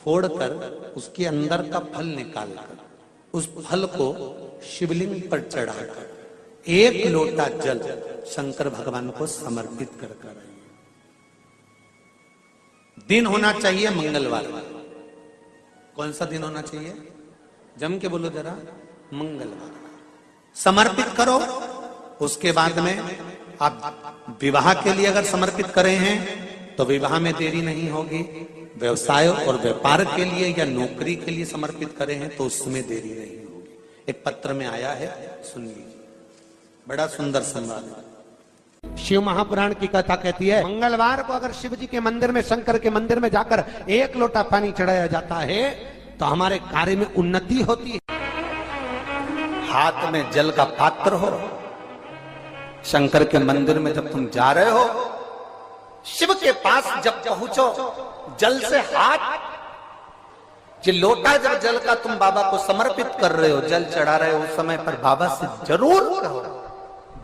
फोड़कर उसके अंदर का फल निकालकर उस फल को शिवलिंग पर चढ़ाकर 1 लोटा जल शंकर भगवान को समर्पित कर कर। दिन होना चाहिए मंगलवार। कौन सा दिन होना चाहिए? जम के बोलो जरा, मंगलवार। समर्पित करो। उसके बाद में आप विवाह के लिए अगर समर्पित करे हैं तो विवाह में देरी नहीं होगी। व्यवसाय और व्यापार के लिए या नौकरी के लिए समर्पित करे हैं तो उसमें देरी नहीं होगी। एक पत्र में आया है, सुन लीजिए, बड़ा सुंदर संवाद है। शिव महापुराण की कथा कहती है, मंगलवार को अगर शिव जी के मंदिर में, शंकर के मंदिर में जाकर 1 लोटा पानी चढ़ाया जाता है तो हमारे कार्य में उन्नति होती है। हाथ में जल का पात्र हो, शंकर के मंदिर में जब तुम जा रहे हो, शिव के पास जब पहुंचो, जल से हाथ, ये लोटा जब जल का तुम बाबा को समर्पित कर रहे हो, जल चढ़ा रहे हो, उस समय पर बाबा से जरूर कहो,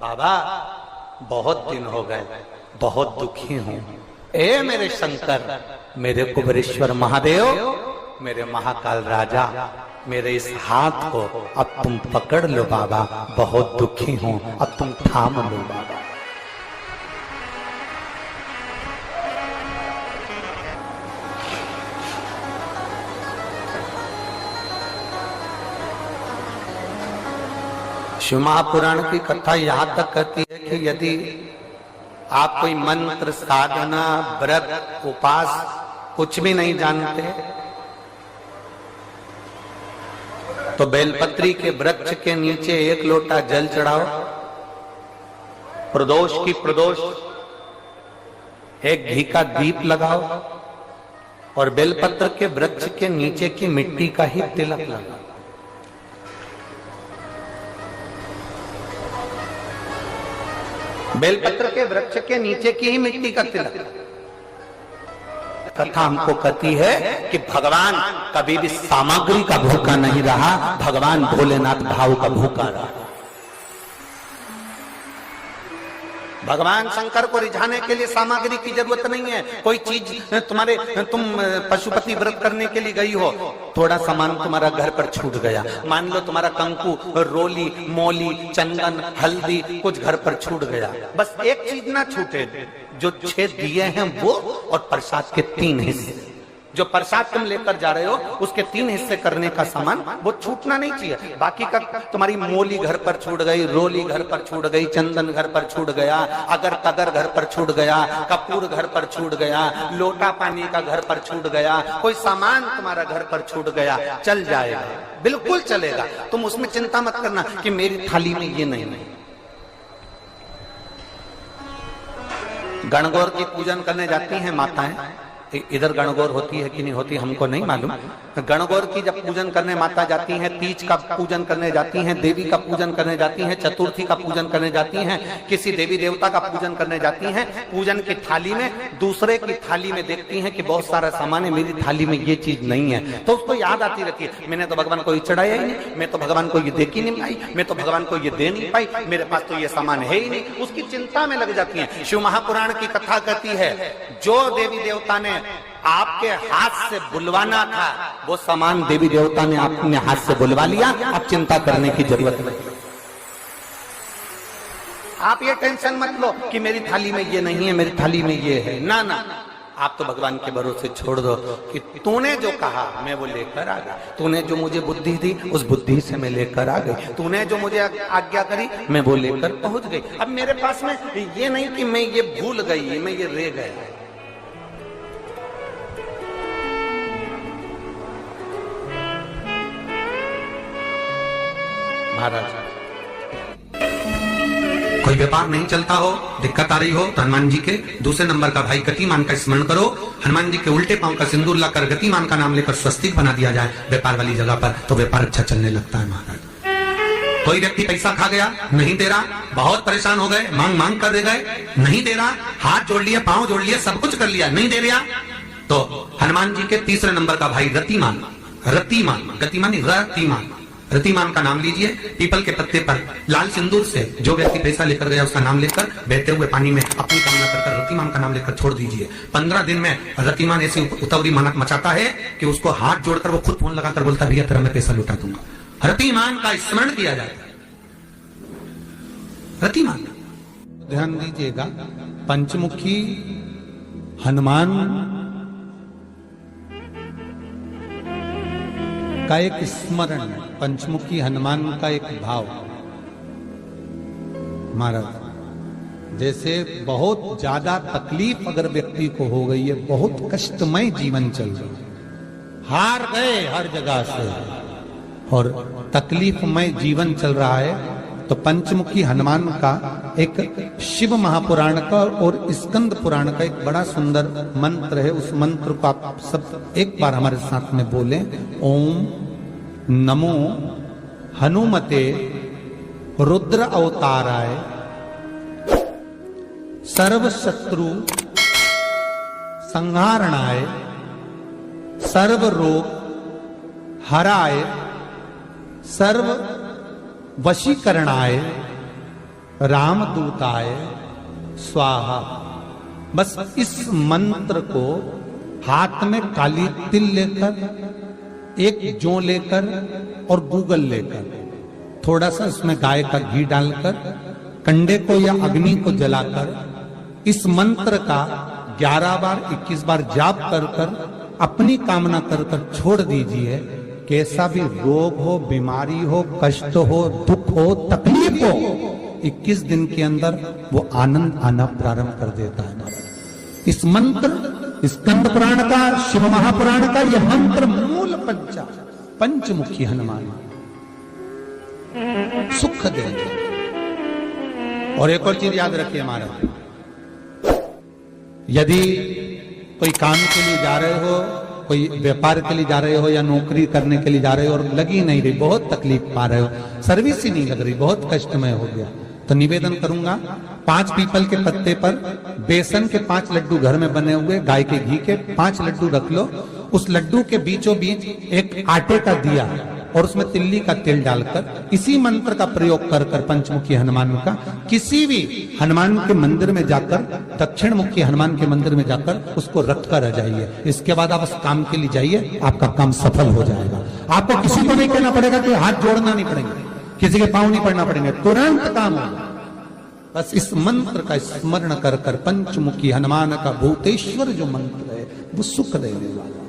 बाबा बहुत दिन हो गए, बहुत दुखी हूं, ए मेरे शंकर, मेरे कुबेरेश्वर महादेव, मेरे महाकाल राजा, मेरे इस हाथ को अब तुम पकड़ लो बाबा, बहुत दुखी हूं, अब तुम थाम लो बाबा। शिव महापुराण की कथा यहां तक कहती है कि यदि आप कोई मंत्र, साधना, व्रत, उपास कुछ भी नहीं जानते तो बेलपत्री के वृक्ष के नीचे 1 लोटा जल चढ़ाओ, प्रदोष की प्रदोष, 1 घी का दीप लगाओ और बेलपत्र के वृक्ष के नीचे की मिट्टी का ही तिलक लगाओ। बेलपत्र के वृक्ष के नीचे की ही मिट्टी का तिलक। कथा हमको कहती है कि भगवान कभी भी सामग्री का भूखा नहीं रहा, भगवान भोलेनाथ भाव का भूखा रहा। भगवान शंकर को रिझाने के लिए सामग्री की जरूरत नहीं है। कोई चीज तुम पशुपति व्रत करने के लिए गई हो, थोड़ा सामान तुम्हारा घर पर छूट गया, मान लो तुम्हारा कंकु, रोली, मोली, चंदन, हल्दी कुछ घर पर छूट गया, बस एक चीज ना छूटे, जो 6 दिए हैं वो और प्रसाद के 3 हिस्से। जो प्रसाद तुम लेकर जा रहे हो उसके 3 हिस्से करने का सामान वो छूटना नहीं चाहिए। बाकी का तुम्हारी मोली घर पर छूट गई, रोली घर पर छूट गई, चंदन घर पर छूट गया, अगर तगर घर पर छूट गया, कपूर घर पर छूट गया, लोटा पानी का घर पर छूट गया, कोई सामान तुम्हारा घर पर छूट गया, चल जाएगा, बिल्कुल चलेगा। तुम उसमें चिंता मत करना कि मेरी थाली में ये नहीं। गणगौर की पूजन करने जाती हैं माताएं, इधर गणगौर होती है कि नहीं होती हमको नहीं मालूम। गणगौर की जब पूजन करने माता जाती हैं, तीज का पूजन करने जाती हैं, देवी का पूजन करने जाती हैं, चतुर्थी का पूजन करने जाती हैं, किसी देवी देवता का पूजन करने जाती हैं, पूजन की थाली में दूसरे की थाली में देखती हैं कि बहुत सारा सामान है, मेरी थाली में ये चीज नहीं है, तो उसको याद आती रहती है, मैंने तो भगवान को ये चढ़ाया ही नहीं, मैं तो भगवान को ये देख ही नहीं पाई, मैं तो भगवान को ये दे नहीं पाई, मेरे पास तो ये सामान है ही नहीं, उसकी चिंता में लग जाती है। शिव महापुराण की कथा कहती है, जो देवी देवता ने आपके हाथ से बुलवाना था वो सामान देवी देवता ने अपने हाथ से बुलवा लिया, अब चिंता करने की जरूरत नहीं। आप ये टेंशन मत लो कि मेरी थाली में ये नहीं है, मेरी थाली में ये है, ना ना, आप तो भगवान के भरोसे छोड़ दो कि तूने जो कहा मैं वो लेकर आ गया, तूने जो मुझे बुद्धि दी उस बुद्धि से मैं लेकर आ गई, तूने जो मुझे आज्ञा करी मैं वो लेकर पहुंच गई। अब मेरे पास में ये नहीं कि मैं ये भूल गई, मैं ये रह गया। महाराज कोई व्यापार नहीं चलता हो, दिक्कत आ रही हो तो हनुमान जी के दूसरे नंबर का भाई गतिमान का स्मरण करो, हनुमान जी के उल्टे पांव का सिंदूर लाकर गतिमान का नाम लेकर स्वस्तिक बना दिया जाए व्यापार वाली जगह पर, तो व्यापार अच्छा चलने लगता है। महाराज कोई व्यक्ति पैसा खा गया, नहीं दे रहा, बहुत परेशान हो गए, मांग मांग कर दे गए, नहीं दे रहा, हाथ जोड़ लिया, पांव जोड़ लिया, सब कुछ कर लिया, नहीं दे रहा, तो हनुमान जी के तीसरे नंबर का भाई रतिमान, रतिमान, गतिमान नहीं, रतिमान, रतिमान का नाम लीजिए, पीपल के पत्ते पर लाल सिंदूर से जो व्यक्ति पैसा लेकर गया उसका नाम लेकर बहते हुए पानी में अपनी कामना कर रतिमान का नाम लेकर छोड़ दीजिए। 15 दिन में रतिमान ऐसी उतावली मचाता है कि उसको हाथ जोड़कर वो खुद फोन लगाकर बोलता भैया तेरा मैं पैसा लुटा दूंगा। रतिमान का स्मरण किया जाता है। रतिमान, ध्यान दीजिएगा, पंचमुखी हनुमान का एक स्मरण, पंचमुखी हनुमान का एक भाव। महाराज जैसे बहुत ज्यादा तकलीफ अगर व्यक्ति को हो गई है, बहुत कष्टमय जीवन चल रहा है, हार गए हर जगह से और तकलीफमय जीवन चल रहा है, तो पंचमुखी हनुमान का एक शिव महापुराण का और स्कंद पुराण का एक बड़ा सुंदर मंत्र है। उस मंत्र को आप सब एक बार हमारे साथ में बोलें। ओम नमो हनुमते रुद्र अवताराय सर्व शत्रु संहारणाय सर्व रोग हराय सर्व वशीकरणाय रामदूताय स्वाहा। बस इस मंत्र को हाथ में काली तिल लेकर, एक जौ लेकर और गूगल लेकर, थोड़ा सा उसमें गाय का घी डालकर, कंडे को या अग्नि को जलाकर इस मंत्र का 11 बार 21 बार जाप कर कर अपनी कामना कर कर छोड़ दीजिए। कैसा भी रोग हो, बीमारी हो, कष्ट हो, दुख हो, तकलीफ हो, 21 दिन के अंदर वो आनंद आना प्रारंभ कर देता है। इस मंत्र, स्कंद पुराण का, शिव महापुराण का यह मंत्र मूल पंचमुखी हनुमान सुख दे। और एक और चीज याद रखिए हमारा, यदि कोई काम के लिए जा रहे हो, कोई व्यापार के लिए जा रहे हो या नौकरी करने के लिए जा रहे हो और लगी नहीं रही, बहुत तकलीफ पा रहे हो, सर्विस ही नहीं लग रही, बहुत कष्टमय हो गया, तो निवेदन करूंगा 5 पीपल के पत्ते पर बेसन के 5 लड्डू घर में बने हुए, गाय के घी के 5 लड्डू रख लो। उस लड्डू के बीचों बीच एक आटे का दिया और उसमें तिल्ली का तेल डालकर इसी मंत्र का प्रयोग कर कर पंचमुखी हनुमान का किसी भी हनुमान के मंदिर में जाकर, दक्षिण मुखी हनुमान के मंदिर में जाकर उसको रख कर आ जाइए। इसके बाद आप उस काम के लिए जाइए, आपका काम सफल हो जाएगा। आपको किसी को नहीं कहना पड़ेगा कि हाथ जोड़ना नहीं पड़ेगा, किसी के पांव नहीं पड़ना पड़ेंगे, तुरंत काम होगा। बस इस मंत्र का स्मरण कर कर पंचमुखी हनुमान का भूतेश्वर जो मंत्र है वो सुख देने वाला।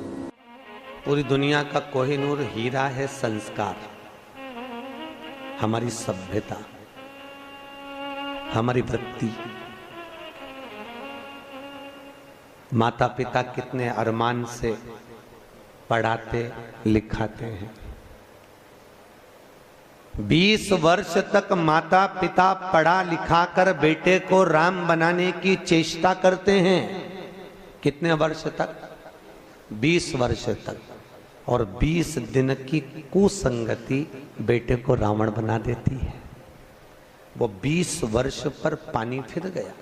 पूरी दुनिया का कोहिनूर हीरा है संस्कार, हमारी सभ्यता, हमारी वृत्ति। माता पिता कितने अरमान से पढ़ाते लिखाते हैं। 20 वर्ष तक माता पिता पढ़ा लिखा कर बेटे को राम बनाने की चेष्टा करते हैं। कितने वर्ष तक? 20 वर्ष तक। और 20 दिन की कुसंगति बेटे को रावण बना देती है। वो 20 वर्ष पर पानी फिर गया।